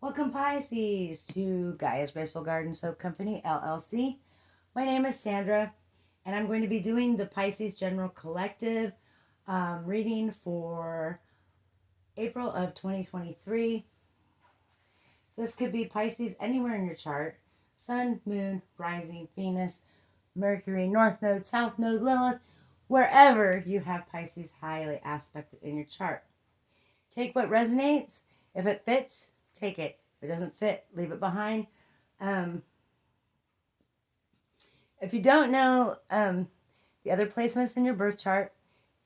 Welcome, Pisces, to Gaia's Graceful Garden Soap Company, LLC. My name is Sandra, and I'm going to be doing the Pisces General Collective reading for April of 2023. This could be Pisces anywhere in your chart. Sun, Moon, Rising, Venus, Mercury, North Node, South Node, Lilith, wherever you have Pisces highly aspected in your chart. Take what resonates. If it fits, take it. If it doesn't fit, leave it behind. If you don't know the other placements in your birth chart,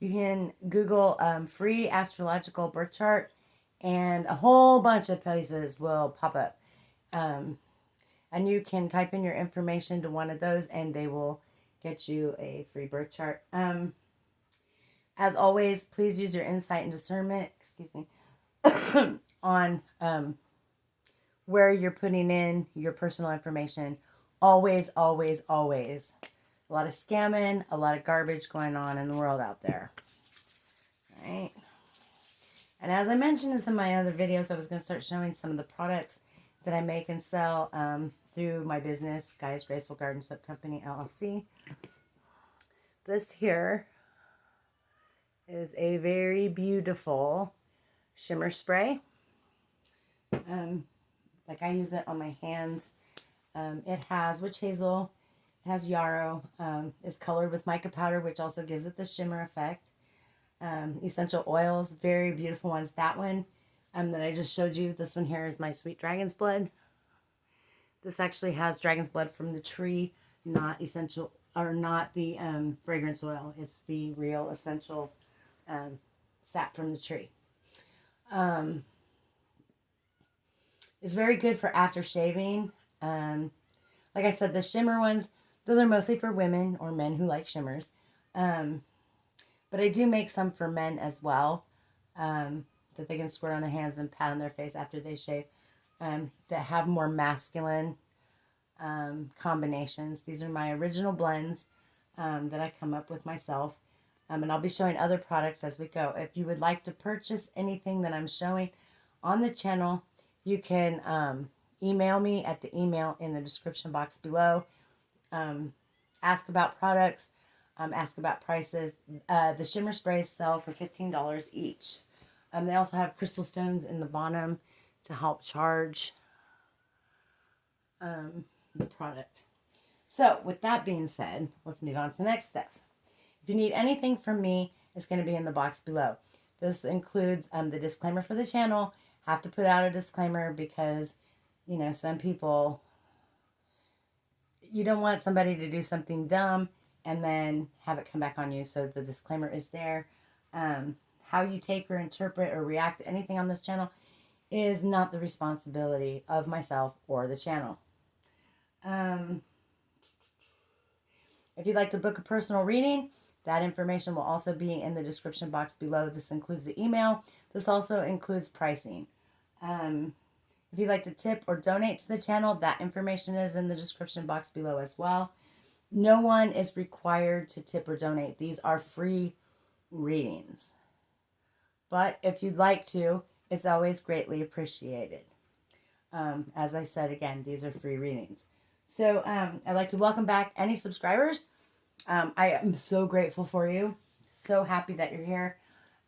you can Google free astrological birth chart, and a whole bunch of places will pop up. And you can type in your information to one of those, and they will get you a free birth chart. As always, please use your insight and discernment, on where you're putting in your personal information. Always, always, always. A lot of scamming, a lot of garbage going on in the world out there. All right. And as I mentioned in some of my other videos, I was going to start showing some of the products that I make and sell through my business, Gaia's Graceful Garden Soap Company, LLC. This here is a very beautiful shimmer spray. Like I use it on my hands. It has witch hazel, it has yarrow. It's colored with mica powder, which also gives it the shimmer effect. Essential oils, very beautiful ones. That one that I just showed you, this one here is my sweet dragon's blood. This actually has dragon's blood from the tree, not essential, or not the fragrance oil. It's the real essential sap from the tree. It's very good for after shaving. Like I said, the shimmer ones, those are mostly for women or men who like shimmers. But I do make some for men as well, that they can squirt on their hands and pat on their face after they shave, that have more masculine combinations. These are my original blends that I come up with myself. And I'll be showing other products as we go. If you would like to purchase anything that I'm showing on the channel, you can email me at the email in the description box below. Ask about products, ask about prices. The shimmer sprays sell for $15 each. They also have crystal stones in the bottom to help charge the product. So with that being said, let's move on to the next step. If you need anything from me, it's going to be in the box below. This includes the disclaimer for the channel. Have to put out a disclaimer because, you know, some people, you don't want somebody to do something dumb and then have it come back on you. So the disclaimer is there. How you take or interpret or react to anything on this channel is not the responsibility of myself or the channel. If you'd like to book a personal reading, that information will also be in the description box below. This includes the email. This also includes pricing. If you'd like to tip or donate to the channel, that information is in the description box below as well. No one is required to tip or donate. These are free readings. But if you'd like to, it's always greatly appreciated. As I said again, these are free readings. So I'd like to welcome back any subscribers. I am so grateful for you. So happy that you're here.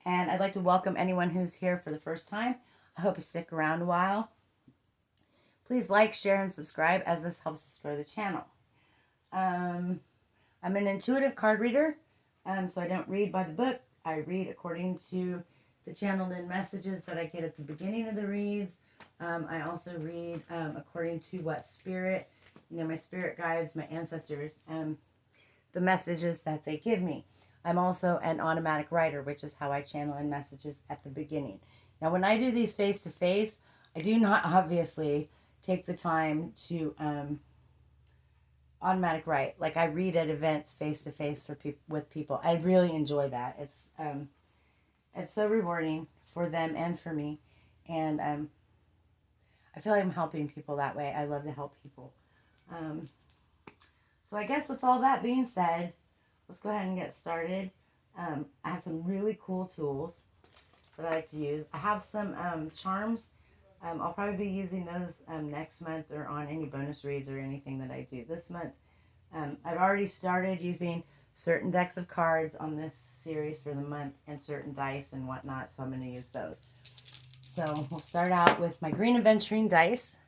And I'd like to welcome anyone who's here for the first time. I hope you stick around a while. Please like, share, and subscribe as this helps us grow the channel. I'm an intuitive card reader, so I don't read by the book. I read according to the channeled in messages that I get at the beginning of the reads. I also read according to what spirit, my spirit guides, my ancestors, the messages that they give me. I'm also an automatic writer, which is how I channel in messages at the beginning. Now, when I do these face-to-face, I do not obviously take the time to automatic write. Like I read at events face-to-face with people. I really enjoy that. It's so rewarding for them and for me. And I feel like I'm helping people that way. I love to help people. So I guess with all that being said, let's go ahead and get started. I have some really cool tools that I like to use. I have some charms I'll probably be using those next month or on any bonus reads or anything that I do this month. I've already started using certain decks of cards on this series for the month and certain dice and whatnot, so I'm going to use those. So we'll start out with my Green Aventurine dice.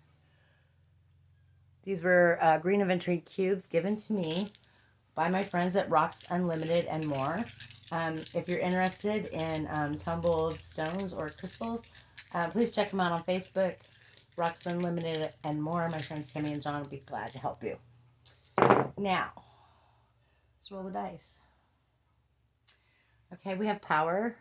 These were Green Aventurine cubes given to me by my friends at Rocks Unlimited and More. If you're interested in tumbled stones or crystals, please check them out on Facebook. Rocks Unlimited and More. My friends Tammy and John will be glad to help you. Now, let's roll the dice. Okay, we have power.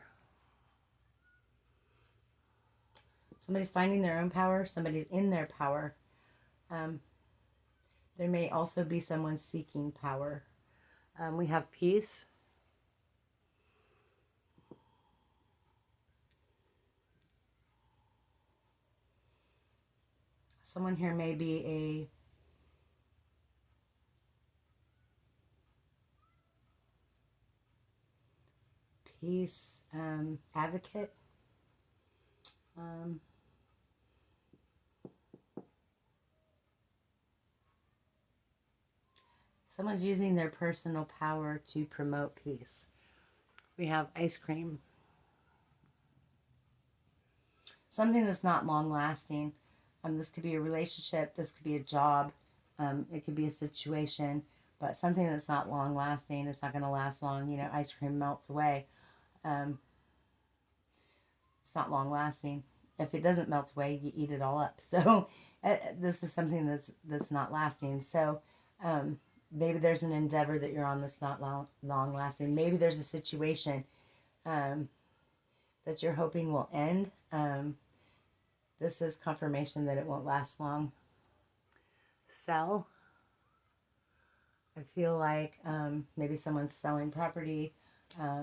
Somebody's finding their own power. Somebody's in their power. There may also be someone seeking power. We have peace. Someone here may be a peace advocate. Someone's using their personal power to promote peace. We have ice cream. Something that's not long lasting. This could be a relationship. This could be a job. It could be a situation. But something that's not long lasting. It's not going to last long. You know, ice cream melts away. It's not long lasting. If it doesn't melt away, you eat it all up. So this is something that's not lasting. So maybe there's an endeavor that you're on that's not long lasting. Maybe there's a situation that you're hoping will end. This is confirmation that it won't last long. Sell. I feel like maybe someone's selling property,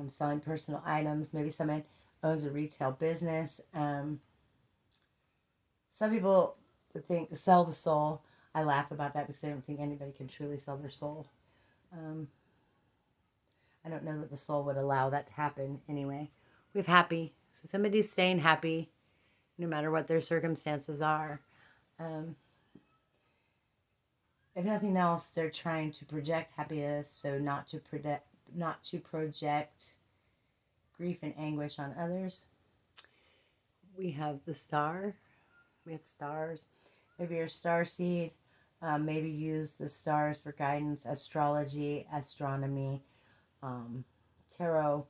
selling personal items. Maybe someone owns a retail business. Some people would think sell the soul. I laugh about that because I don't think anybody can truly sell their soul. I don't know that the soul would allow that to happen anyway. We have happy. So somebody's staying happy no matter what their circumstances are. If nothing else, they're trying to project happiness, so not to project grief and anguish on others. We have the star. We have stars. Maybe your star seed. Maybe use the stars for guidance, astrology, astronomy, tarot,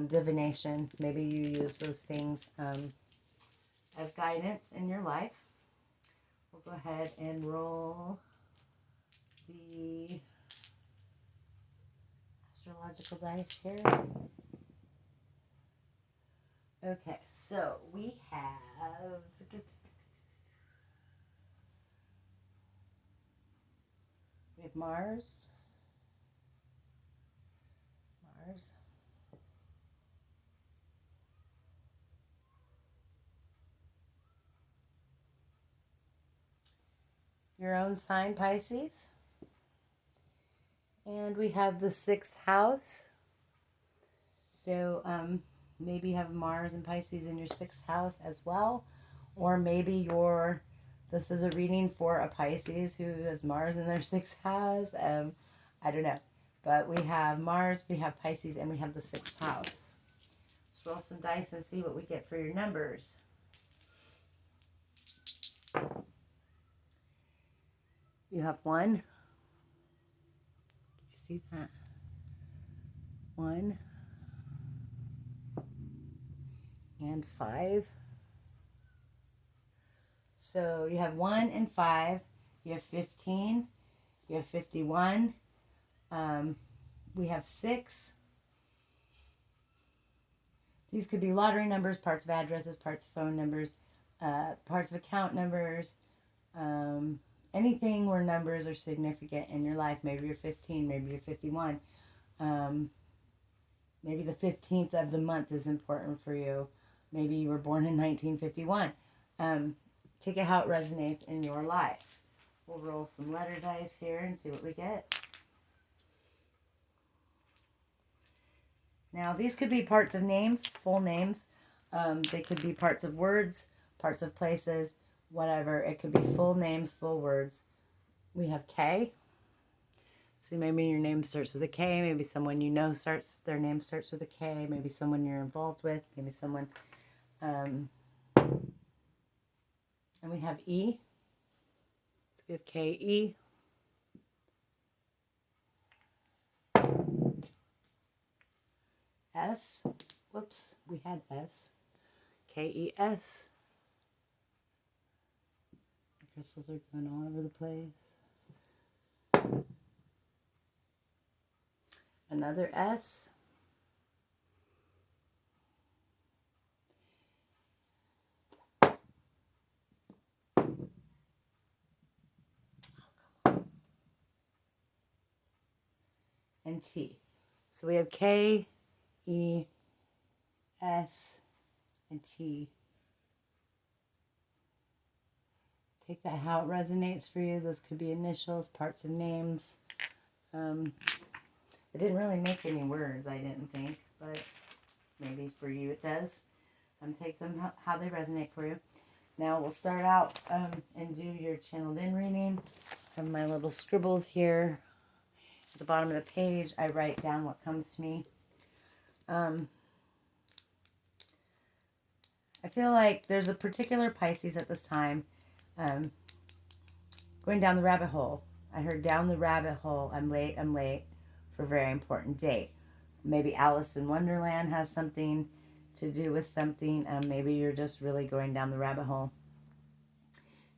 divination. Maybe you use those things as guidance in your life. We'll go ahead and roll the astrological dice here. Okay, so we have Mars. Your own sign, Pisces. And we have the 6th house. So maybe you have Mars and Pisces in your 6th house as well. Or maybe this is a reading for a Pisces who has Mars in their 6th house. I don't know. But we have Mars, we have Pisces, and we have the 6th house. Let's roll some dice and see what we get for your numbers. You have 1. You see that? 1 and 5. So you have 1 and 5. You have 15. You have 51. We have 6. These could be lottery numbers, parts of addresses, parts of phone numbers, parts of account numbers, anything where numbers are significant in your life. Maybe you're 15, maybe you're 51. Maybe the 15th of the month is important for you. Maybe you were born in 1951. Take it how it resonates in your life. We'll roll some letter dice here and see what we get. Now, these could be parts of names, full names. They could be parts of words, parts of places, whatever. It could be full names, full words. We have K. So maybe your name starts with a K. Maybe someone you know their name starts with a K. Maybe someone you're involved with. Maybe someone. And we have E. So we have K-E. S. Whoops, we had S. K-E-S. The crystals are going all over the place. Another S. And T. So we have K, E, S, and T. Take that how it resonates for you. Those could be initials, parts of names. It didn't really make any words, I didn't think, but maybe for you it does. Take them how they resonate for you. Now we'll start out and do your channeled in reading. From my little scribbles here at the bottom of the page, I write down what comes to me. I feel like there's a particular Pisces at this time going down the rabbit hole. I heard down the rabbit hole. I'm late for a very important date. Maybe Alice in Wonderland has something to do with something. Maybe you're just really going down the rabbit hole.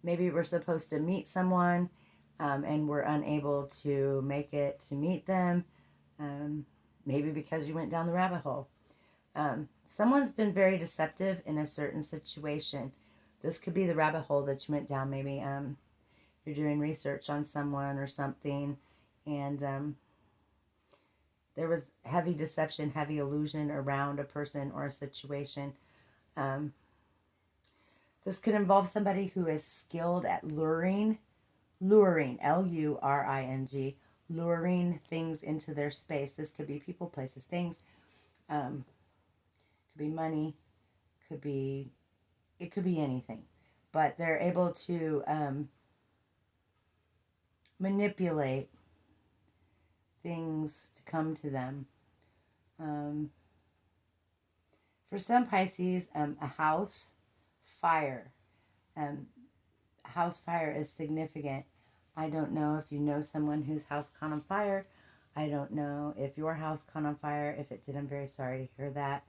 Maybe we're supposed to meet someone and we're unable to make it to meet them. Maybe because you went down the rabbit hole. Someone's been very deceptive in a certain situation. This could be the rabbit hole that you went down. Maybe you're doing research on someone or something, and there was heavy deception, heavy illusion around a person or a situation. This could involve somebody who is skilled at luring, L-U-R-I-N-G, luring things into their space. This could be people, places, things. Could be money. It could be anything. But they're able to manipulate things to come to them. For some Pisces, a house fire. A house fire is significant. I don't know if you know someone whose house caught on fire. I don't know if your house caught on fire. If it did, I'm very sorry to hear that.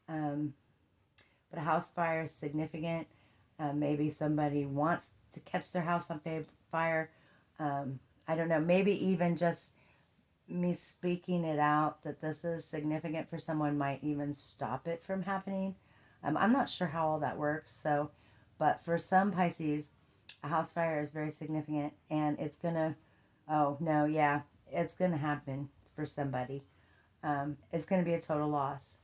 But a house fire is significant. Maybe somebody wants to catch their house on fire. I don't know. Maybe even just me speaking it out that this is significant for someone might even stop it from happening. I'm not sure how all that works. But for some Pisces, a house fire is very significant, and it's gonna. Oh no, yeah, it's gonna happen for somebody. It's gonna be a total loss.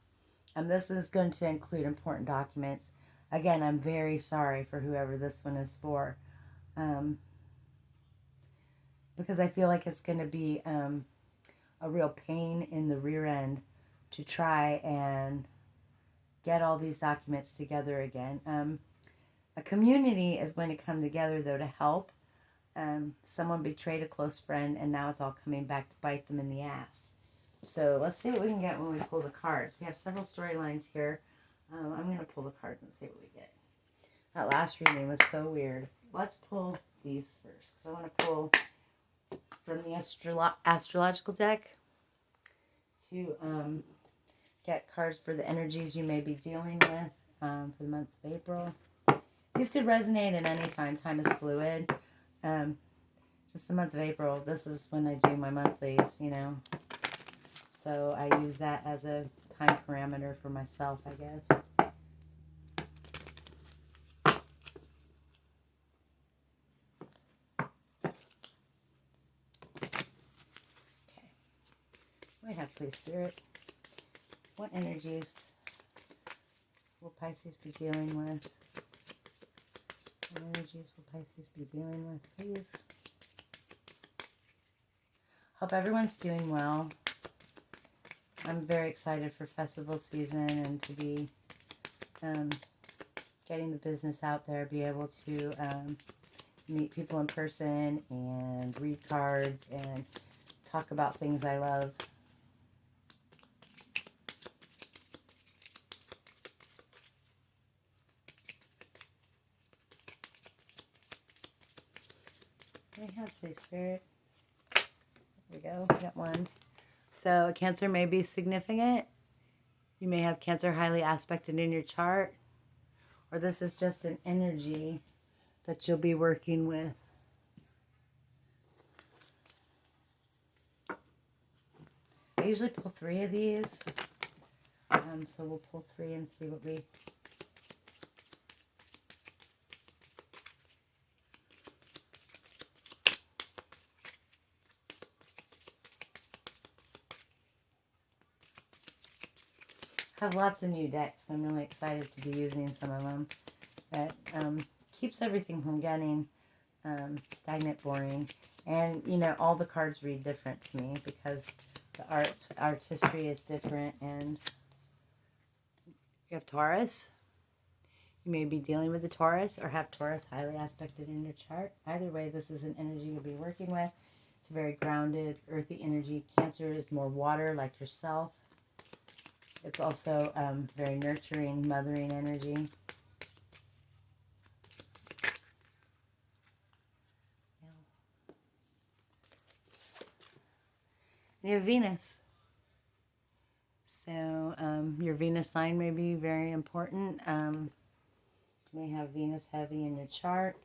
This is going to include important documents. Again, I'm very sorry for whoever this one is for. Because I feel like it's going to be a real pain in the rear end to try and get all these documents together again. A community is going to come together, though, to help. Someone betrayed a close friend, and now it's all coming back to bite them in the ass. So let's see what we can get when we pull the cards. We have several storylines here. I'm going to pull the cards and see what we get. That last reading was so weird. Let's pull these first, because I want to pull from the astrological deck to get cards for the energies you may be dealing with for the month of April. These could resonate at any time. Time is fluid. Just the month of April. This is when I do my monthlies, you know. So I use that as a time parameter for myself, I guess. Okay. What do I have, please, Spirit? What energies will Pisces be dealing with? What energies will Pisces be dealing with, please? Hope everyone's doing well. I'm very excited for festival season and to be getting the business out there, be able to meet people in person and read cards and talk about things I love. What do I have, please, Spirit? There we go. Got one. So Cancer may be significant. You may have Cancer highly aspected in your chart. Or this is just an energy that you'll be working with. I usually pull 3 of these. So we'll pull 3 and see what we... I have lots of new decks, so I'm really excited to be using some of them. But keeps everything from getting stagnant, boring. And, you know, all the cards read different to me because the artistry is different. And you have Taurus. You may be dealing with the Taurus or have Taurus highly aspected in your chart. Either way, this is an energy you'll be working with. It's a very grounded, earthy energy. Cancer is more water, like yourself. It's also very nurturing, mothering energy. You have Venus. So your Venus sign may be very important. You may have Venus heavy in your chart.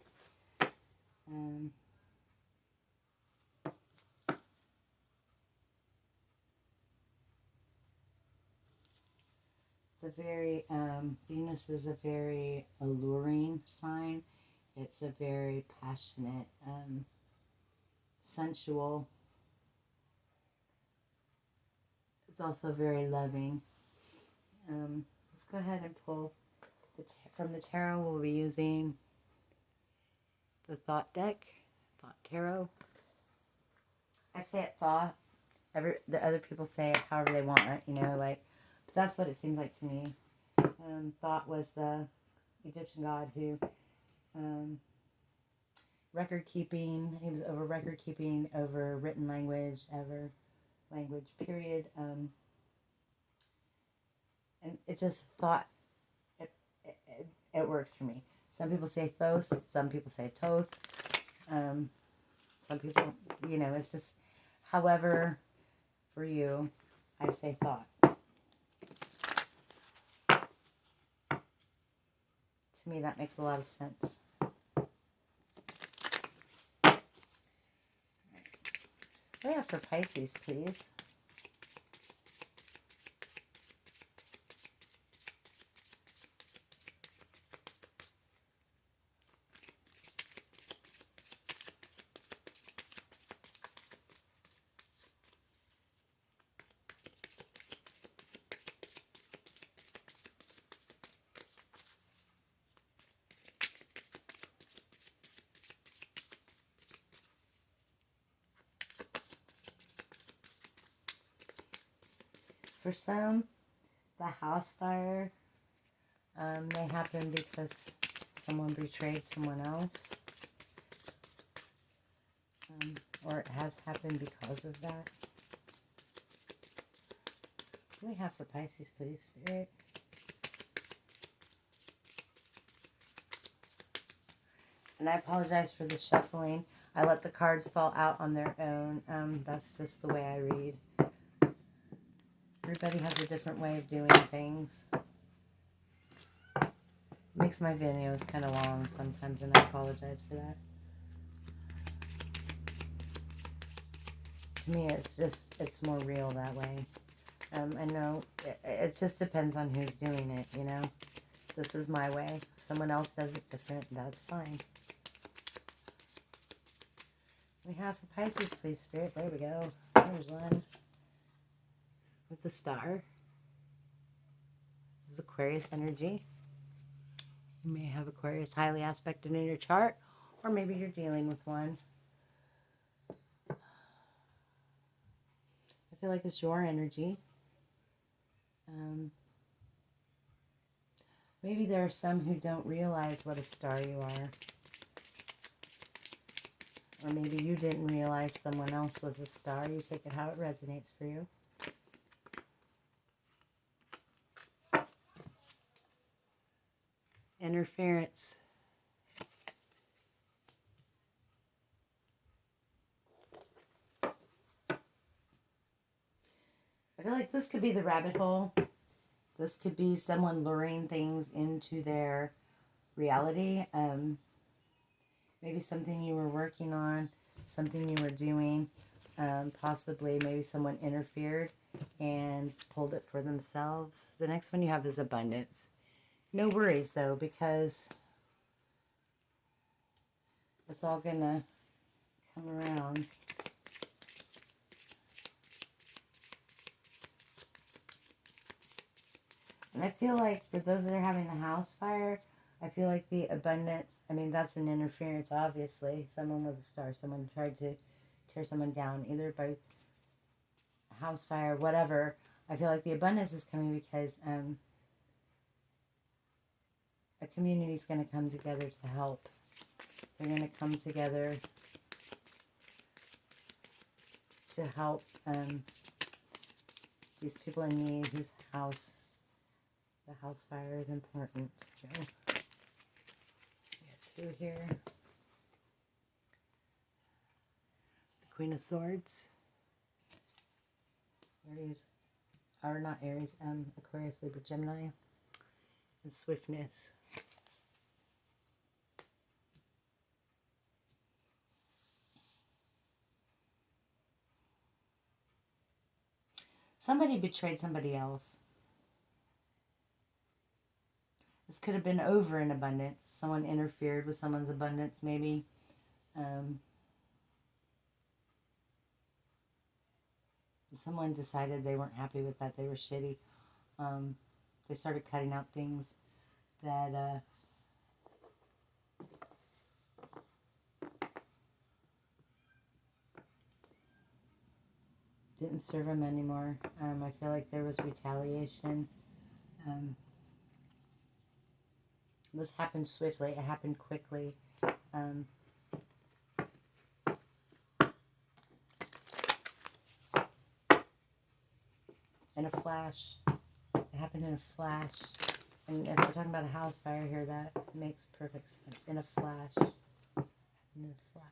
It's a very, Venus is a very alluring sign. It's a very passionate, sensual. It's also very loving. Let's go ahead and pull from the tarot. We'll be using the Thought deck, Thought Tarot. I say it Thought. The other people say it however they want it, you know, like, but that's what it seems like to me. Thought was the Egyptian god who record keeping. He was over record keeping, over written language, ever language, period. And it just thought, it works for me. Some people say Thos, some people say Toth. Some people, you know, it's just, however, for you, I say Thought. To me, that makes a lot of sense. What do we have for Pisces, please? For some, the house fire may happen because someone betrayed someone else. Or it has happened because of that. What do we have for Pisces, please, Spirit? And I apologize for the shuffling. I let the cards fall out on their own. That's just the way I read. Everybody has a different way of doing things. It makes my videos kind of long sometimes, and I apologize for that. To me, it's more real that way. I know it just depends on who's doing it, you know. This is my way. Someone else does it different. That's fine. We have for Pisces, please, Spirit. There we go. There's one. With the star. This is Aquarius energy. You may have Aquarius highly aspected in your chart, or maybe you're dealing with one. I feel like it's your energy. Maybe there are some who don't realize what a star you are. Or maybe you didn't realize someone else was a star. You take it how it resonates for you. Interference. I feel like this could be the rabbit hole. This could be someone luring things into their reality. Maybe something you were working on, something you were doing. Possibly maybe someone interfered and pulled it for themselves. The next one you have is abundance. No worries though, because it's all gonna come around. And I feel like for those that are having the house fire, I feel like the abundance, I mean, that's an interference, obviously. Someone was a star. Someone tried to tear someone down, either by house fire, whatever. I feel like the abundance is coming because a community is going to come together to help. They're going to come together to help these people in need whose house, the house fire is important. So, we got 2 here. The Queen of Swords. Aries, or not Aries, Aquarius, Libra, Gemini. And swiftness. Somebody betrayed somebody else. This could have been over in abundance. Someone interfered with someone's abundance, maybe. Someone decided they weren't happy with that. They were shitty. They started cutting out things that didn't serve them anymore. I feel like there was retaliation. This happened swiftly. It happened quickly. In a flash. It happened in a flash. And if we're talking about a house fire here, that makes perfect sense. In a flash. In a flash.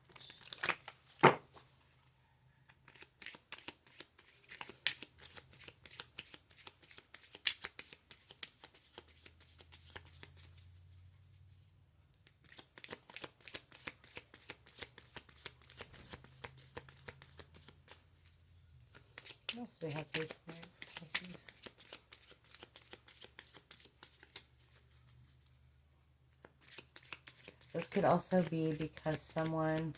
What else do we have for this fire? Pisces? This could also be because someone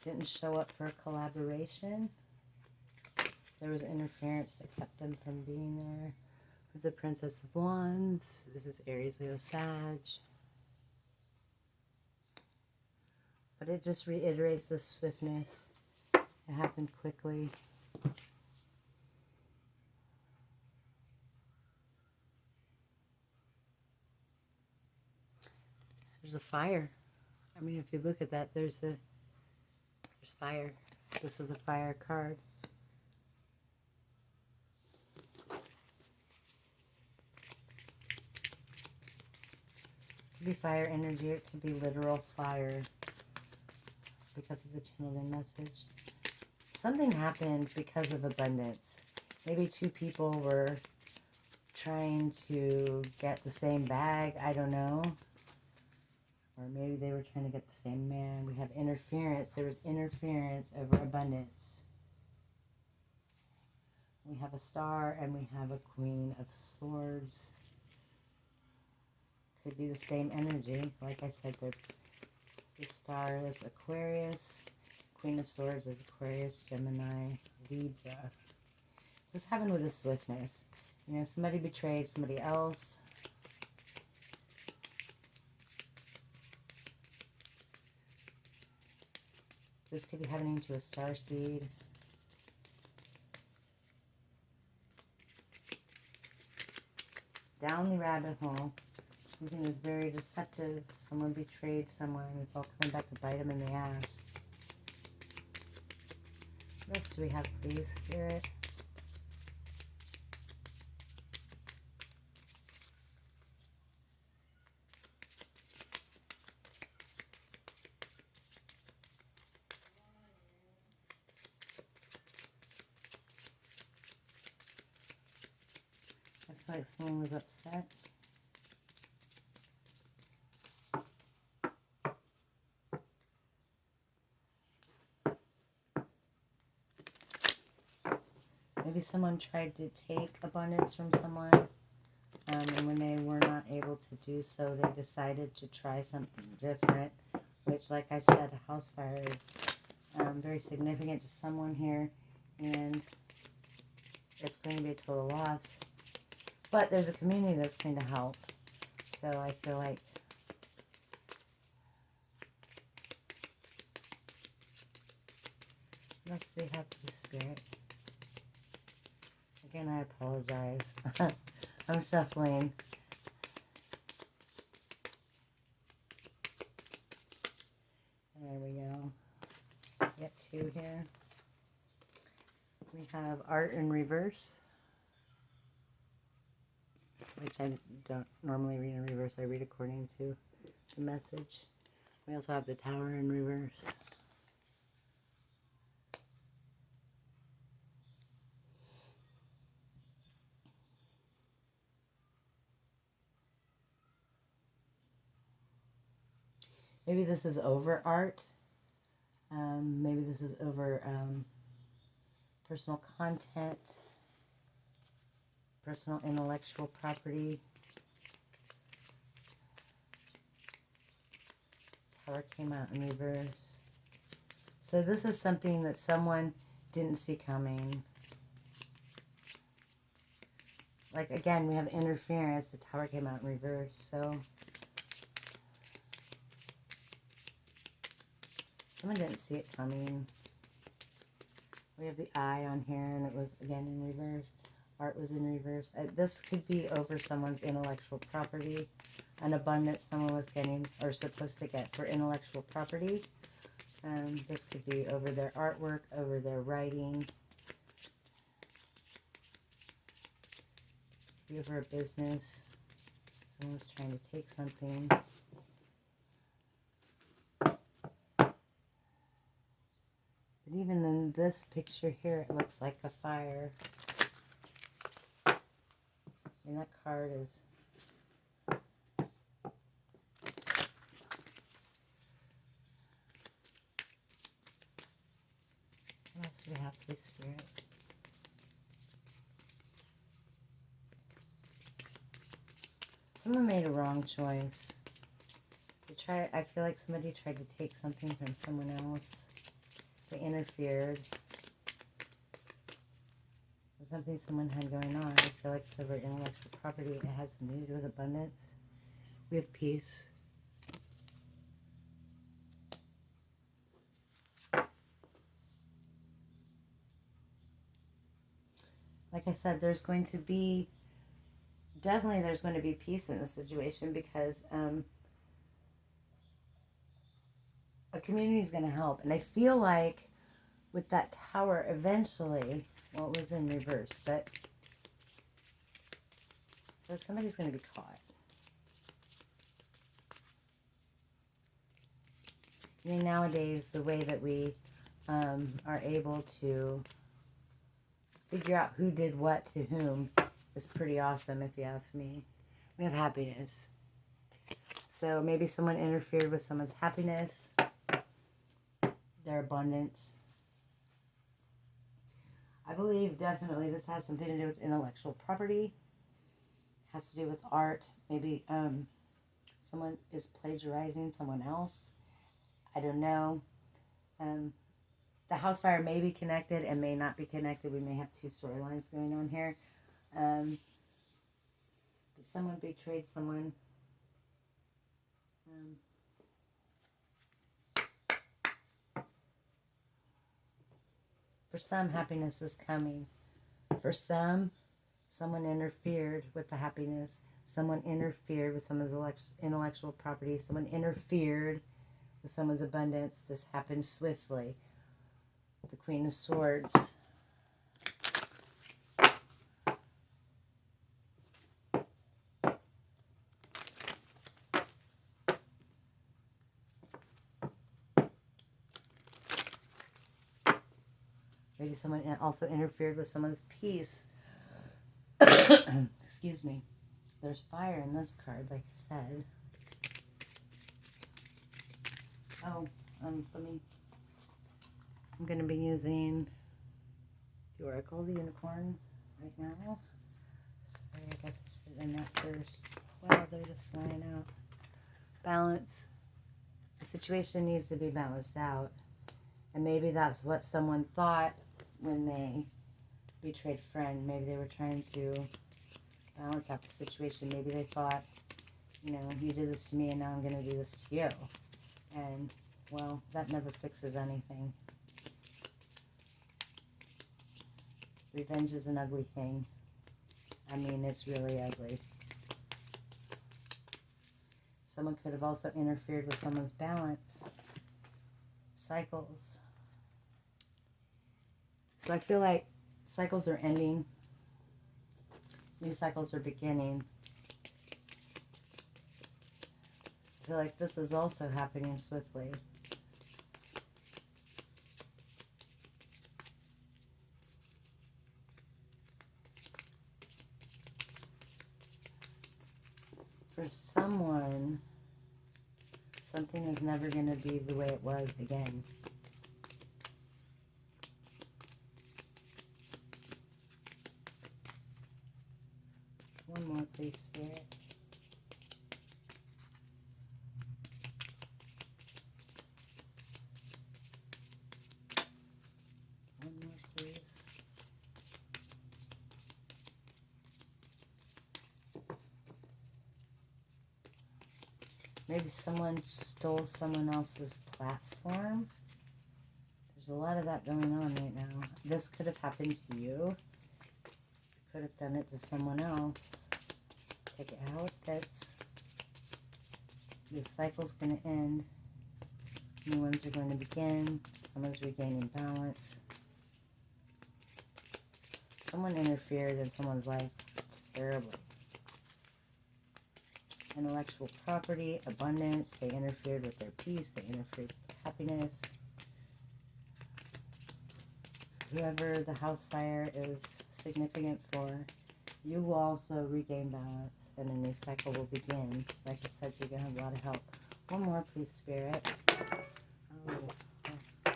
didn't show up for a collaboration. There was interference that kept them from being there. With the Princess of Wands. This is Aries, Leo, Sag. But it just reiterates the swiftness. It happened quickly. There's a fire. I mean, if you look at that, there's fire. This is a fire card. It could be fire energy. It could be literal fire because of the channeled in message. Something happened because of abundance. Maybe 2 people were trying to get the same bag. I don't know. Or maybe they were trying to get the same man. We have interference. There was interference over abundance. We have a star and we have a Queen of Swords. Could be the same energy. Like I said, the star is Aquarius. Queen of Swords is Aquarius, Gemini, Libra. This happened with a swiftness. You know, somebody betrayed somebody else. This could be happening to a starseed. down the rabbit hole. Something is very deceptive. Someone betrayed someone. It's all coming back to bite them in the ass. What else do we have, please, Spirit? I feel like someone was upset. Maybe someone tried to take abundance from someone, and when they were not able to do so, they decided to try something different, which, like I said, a house fire is very significant to someone here, and it's going to be a total loss. But there's a community that's going to help, so I feel like let's be happy, Spirit. Again, I apologize. I'm shuffling. There we go. Get two here. We have art in reverse, which I don't normally read in reverse. I read according to the message. We also have the Tower in reverse. Maybe this is over art. Maybe this is over personal content, personal intellectual property. Tower came out in reverse. So this is something that someone didn't see coming. Like, again, we have interference. The Tower came out in reverse. So someone didn't see it coming. We have the Eye on here, and it was, again, in reverse. Art was in reverse. This could be over someone's intellectual property, an abundance someone was getting or supposed to get for intellectual property. This could be over their artwork, over their writing. Could be over a business. Someone's trying to take something. But even in this picture here, it looks like a fire. And that card is... What else do we have, please, Spirit? Someone made a wrong choice. I feel like somebody tried to take something from someone else. They interfered with something someone had going on. I feel like it's over intellectual property. It has something to do with abundance. We have peace. Like I said, there's going to be, definitely there's going to be peace in this situation because a community is going to help. And I feel like with that Tower, eventually, well, it was in reverse, but like somebody's going to be caught. I mean, nowadays, the way that we are able to figure out who did what to whom is pretty awesome, if you ask me. We have happiness. So maybe someone interfered with someone's happiness, their abundance. I believe definitely this has something to do with intellectual property. It has to do with art. Maybe someone is plagiarizing someone else. I don't know. The house fire may be connected and may not be connected. We may have two storylines going on here. But someone betrayed someone. For some, happiness is coming. For some, someone interfered with the happiness. Someone interfered with someone's intellectual property. Someone interfered with someone's abundance. This happened swiftly. The Queen of Swords. Maybe someone also interfered with someone's peace. Excuse me. There's fire in this card, like I said. Oh, I'm going to be using the Oracle, the Unicorns, right now. Sorry, I guess I should have done that first. Wow, they're just flying out. Balance. The situation needs to be balanced out. And maybe that's what someone thought when they betrayed a friend. Maybe they were trying to balance out the situation. Maybe they thought, you know, you did this to me and now I'm going to do this to you. And, well, that never fixes anything. Revenge is an ugly thing. I mean, it's really ugly. Someone could have also interfered with someone's balance. Cycles. So I feel like cycles are ending. New cycles are beginning. I feel like this is also happening swiftly. For someone, something is never going to be the way it was again. One more, please, Spirit. One more, please. Maybe someone stole someone else's platform. There's a lot of that going on right now. This could have happened to you. You could have done it to someone else. Take it how it fits. This cycle's going to end. New ones are going to begin. Someone's regaining balance. Someone interfered in someone's life terribly. Intellectual property, abundance. They interfered with their peace. They interfered with their happiness. Whoever the house fire is significant for, you will also regain balance and a new cycle will begin. Like I said, you're going to have a lot of help. One more, please, Spirit. Oh.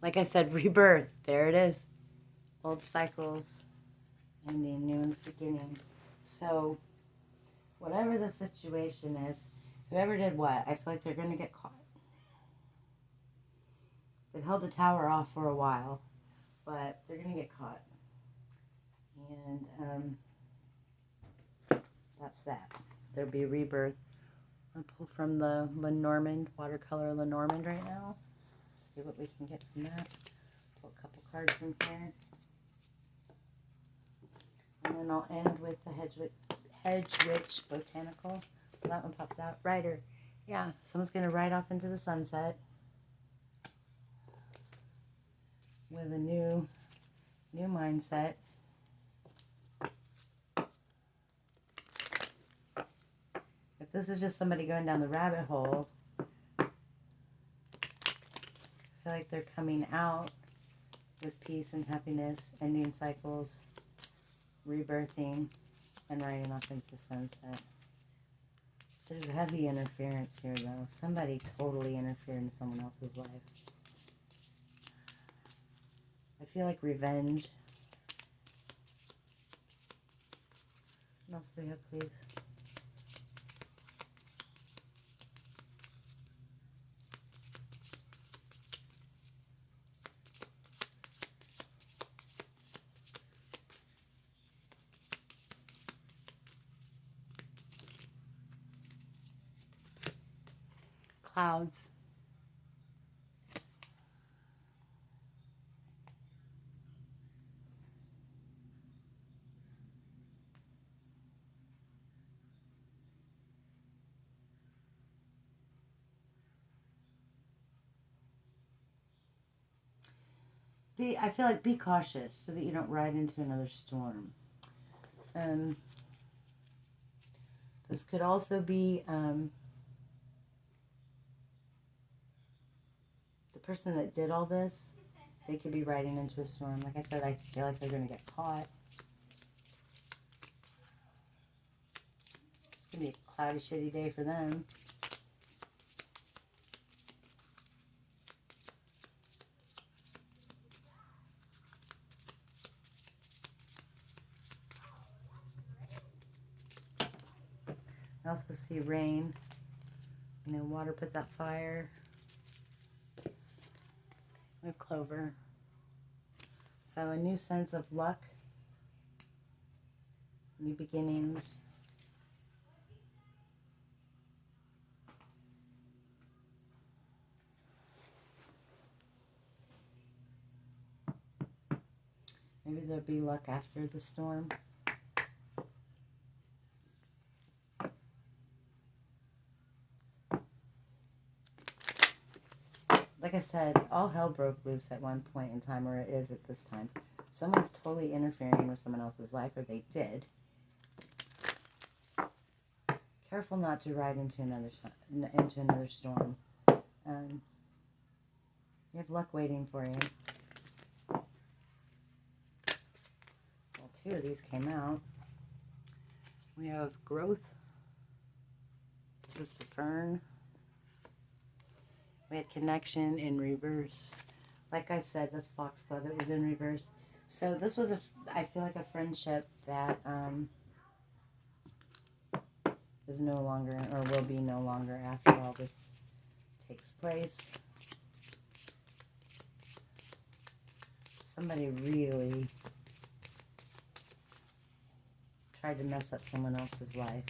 Like I said, rebirth. There it is. Old cycles ending, new ones beginning. So, whatever the situation is, whoever did what, I feel like they're going to get caught. They've held the tower off for a while, but they're going to get caught. And that's that. There'll be rebirth. I'll pull from the Lenormand, watercolor Lenormand right now. See what we can get from that. Pull a couple cards from here. And then I'll end with the Hedge Witch Botanical. So that one popped out. Rider. Yeah, someone's going to ride off into the sunset with a new mindset. If this is just somebody going down the rabbit hole, I feel like they're coming out with peace and happiness, ending cycles, rebirthing, and riding off into the sunset. There's heavy interference here, though. Somebody totally interfered in someone else's life. I feel like revenge. What else do we have, please? Clouds. I feel like be cautious so that you don't ride into another storm. This could also be the person that did all this. They could be riding into a storm. Like I said, I feel like they're going to get caught. It's going to be a cloudy, shitty day for them. I also see rain. You know, water puts out fire. We have clover. So a new sense of luck. New beginnings. Maybe there'll be luck after the storm. Like I said, all hell broke loose at one point in time, or it is at this time. Someone's totally interfering with someone else's life, or they did. Careful not to ride into another storm. You have luck waiting for you. Well, 2 of these came out. We have growth. This is the fern. We had connection in reverse. Like I said, that's foxglove. It was in reverse. So this was I feel like a friendship that is no longer, or will be no longer after all this takes place. Somebody really tried to mess up someone else's life.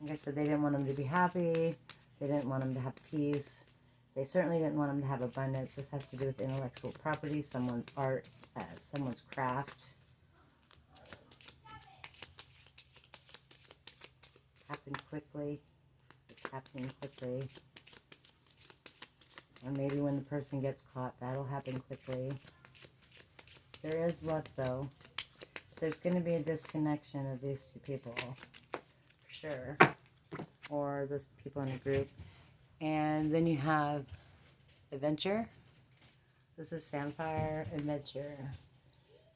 Like I said, they didn't want them to be happy. They didn't want them to have peace. They certainly didn't want them to have abundance. This has to do with intellectual property, someone's art, someone's craft. Happened quickly. It's happening quickly. Or maybe when the person gets caught, that'll happen quickly. There is luck, though. There's going to be a disconnection of these 2 people, for sure. Or those people in a group. And then you have adventure. This is Samphire Adventure.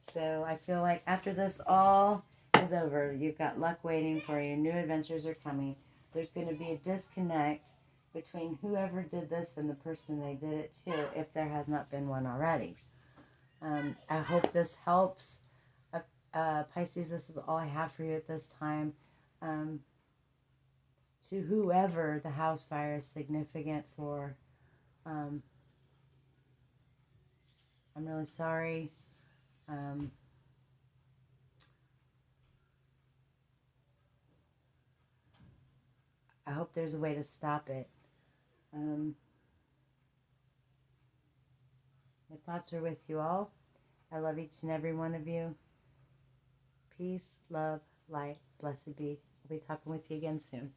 So I feel like after this all is over, you've got luck waiting for you. New adventures are coming. There's going to be a disconnect between whoever did this and the person they did it to, if there has not been one already. I hope this helps. Pisces, this is all I have for you at this time. To whoever the house fire is significant for, I'm really sorry. I hope there's a way to stop it. My thoughts are with you all. I love each and every one of you. Peace, love, light, blessed be. I'll be talking with you again soon.